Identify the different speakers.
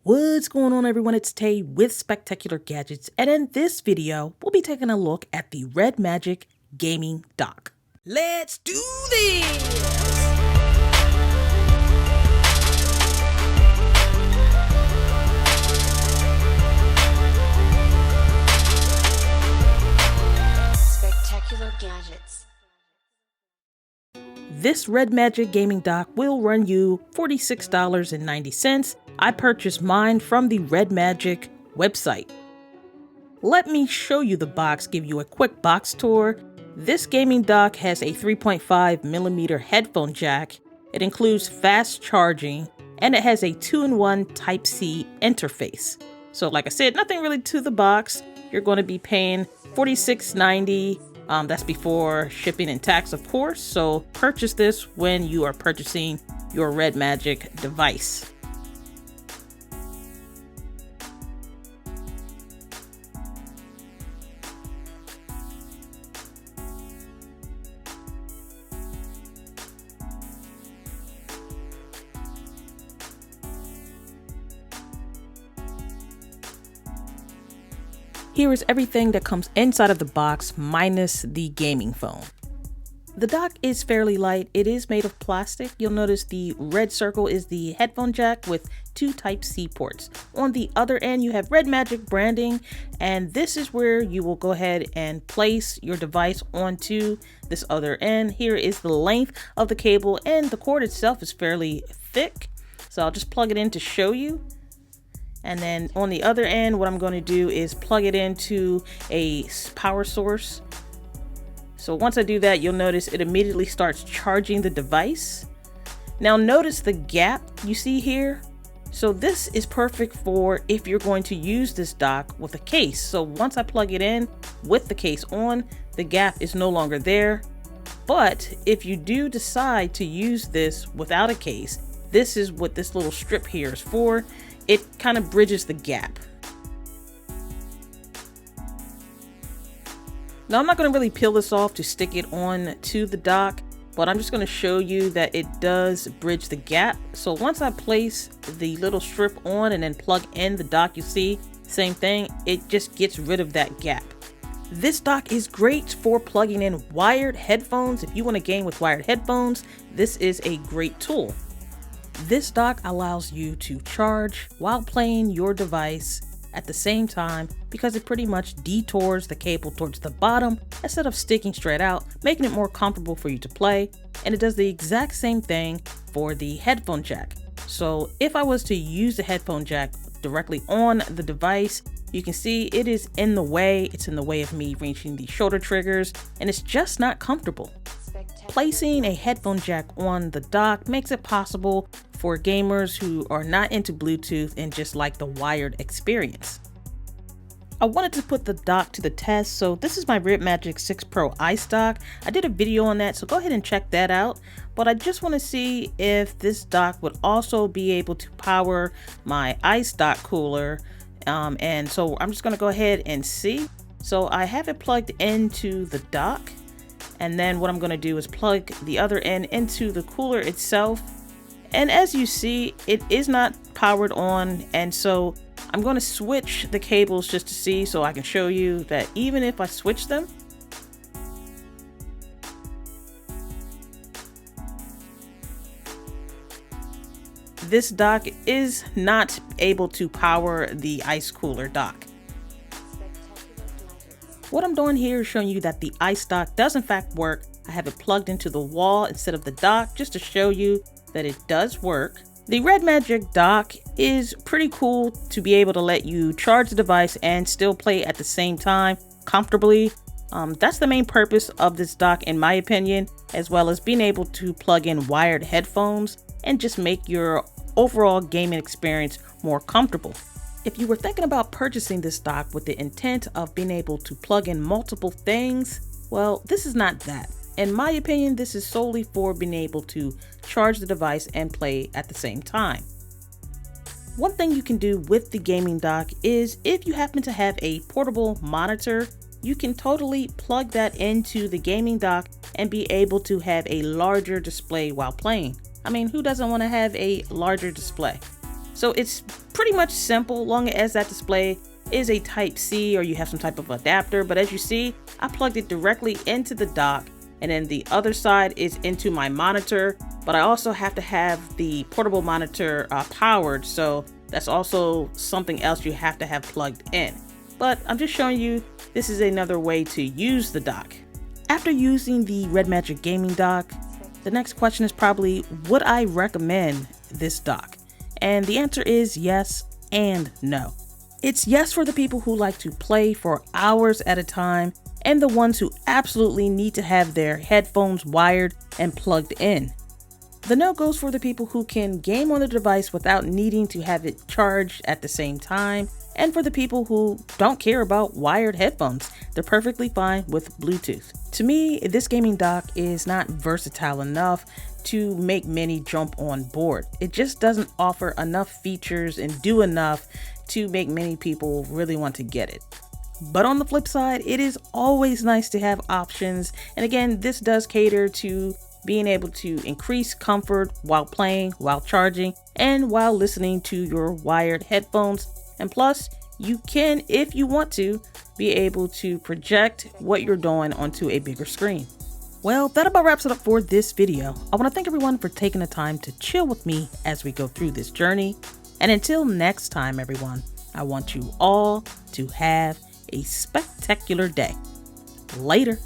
Speaker 1: What's going on, everyone? It's Tay with Spectacular Gadgets, and in this video, we'll be taking a look at the RedMagic gaming dock. Let's do this!
Speaker 2: Spectacular Gadgets.
Speaker 1: This RedMagic gaming dock will run you $46.90. I purchased mine from the RedMagic website. Let me show you the box, give you a quick box tour. This gaming dock has a 3.5mm headphone jack. It includes fast charging, and it has a 2-in-1 Type-C interface. So like I said, nothing really to the box. You're going to be paying $46.90. That's before shipping and tax, of course. So purchase this when you are purchasing your RedMagic device. Here is everything that comes inside of the box minus the gaming phone. The dock is fairly light. It is made of plastic. You'll notice the red circle is the headphone jack with 2 Type-C ports. On the other end, you have RedMagic branding, and this is where you will go ahead and place your device onto this other end. Here is the length of the cable, and the cord itself is fairly thick. So I'll just plug it in to show you. And then on the other end, what I'm going to do is plug it into a power source. So once I do that, you'll notice it immediately starts charging the device. Now notice the gap you see here. So this is perfect for if you're going to use this dock with a case. So once I plug it in with the case on, the gap is no longer there. But if you do decide to use this without a case, this is what this little strip here is for. It kind of bridges the gap. Now I'm not going to really peel this off to stick it on to the dock, but I'm just going to show you that it does bridge the gap. So once I place the little strip on and then plug in the dock, you see, same thing, it just gets rid of that gap. This dock is great for plugging in wired headphones. If you want to game with wired headphones, this is a great tool. This dock allows you to charge while playing your device at the same time because it pretty much detours the cable towards the bottom instead of sticking straight out, making it more comfortable for you to play. And it does the exact same thing for the headphone jack. So if I was to use the headphone jack directly on the device, you can see it is in the way. It's in the way of me reaching the shoulder triggers, and it's just not comfortable. Placing a headphone jack on the dock makes it possible for gamers who are not into Bluetooth and just like the wired experience. I wanted to put the dock to the test, so this is my RedMagic 6 Pro iStock. I did a video on that, so go ahead and check that out. But I just want to see if this dock would also be able to power my iStock cooler. And so I'm just going to go ahead and see. So I have it plugged into the dock. And then what I'm going to do is plug the other end into the cooler itself. And as you see, it is not powered on. And so I'm going to switch the cables just to see, so I can show you that even if I switch them, this dock is not able to power the ice cooler dock. What I'm doing here is showing you that the iStock does in fact work. I have it plugged into the wall instead of the dock just to show you that it does work. The RedMagic dock is pretty cool to be able to let you charge the device and still play at the same time comfortably. That's the main purpose of this dock in my opinion, as well as being able to plug in wired headphones and just make your overall gaming experience more comfortable. If you were thinking about purchasing this dock with the intent of being able to plug in multiple things, well, this is not that. In my opinion, this is solely for being able to charge the device and play at the same time. One thing you can do with the gaming dock is if you happen to have a portable monitor, you can totally plug that into the gaming dock and be able to have a larger display while playing. I mean, who doesn't want to have a larger display? So it's pretty much simple, long as that display is a type C or you have some type of adapter. But as you see, I plugged it directly into the dock, and then the other side is into my monitor. But I also have to have the portable monitor powered, so that's also something else you have to have plugged in. But I'm just showing you this is another way to use the dock. After using the RedMagic gaming dock, the next question is probably, would I recommend this dock? And the answer is yes and no. It's yes for the people who like to play for hours at a time and the ones who absolutely need to have their headphones wired and plugged in. The no goes for the people who can game on the device without needing to have it charged at the same time, and for the people who don't care about wired headphones. They're perfectly fine with Bluetooth. To me, this gaming dock is not versatile enough to make many jump on board. It just doesn't offer enough features and do enough to make many people really want to get it. But on the flip side, it is always nice to have options. And again, this does cater to being able to increase comfort while playing, while charging, and while listening to your wired headphones. And plus, you can, if you want to, be able to project what you're doing onto a bigger screen. Well, that about wraps it up for this video. I want to thank everyone for taking the time to chill with me as we go through this journey. And until next time, everyone, I want you all to have a spectacular day. Later.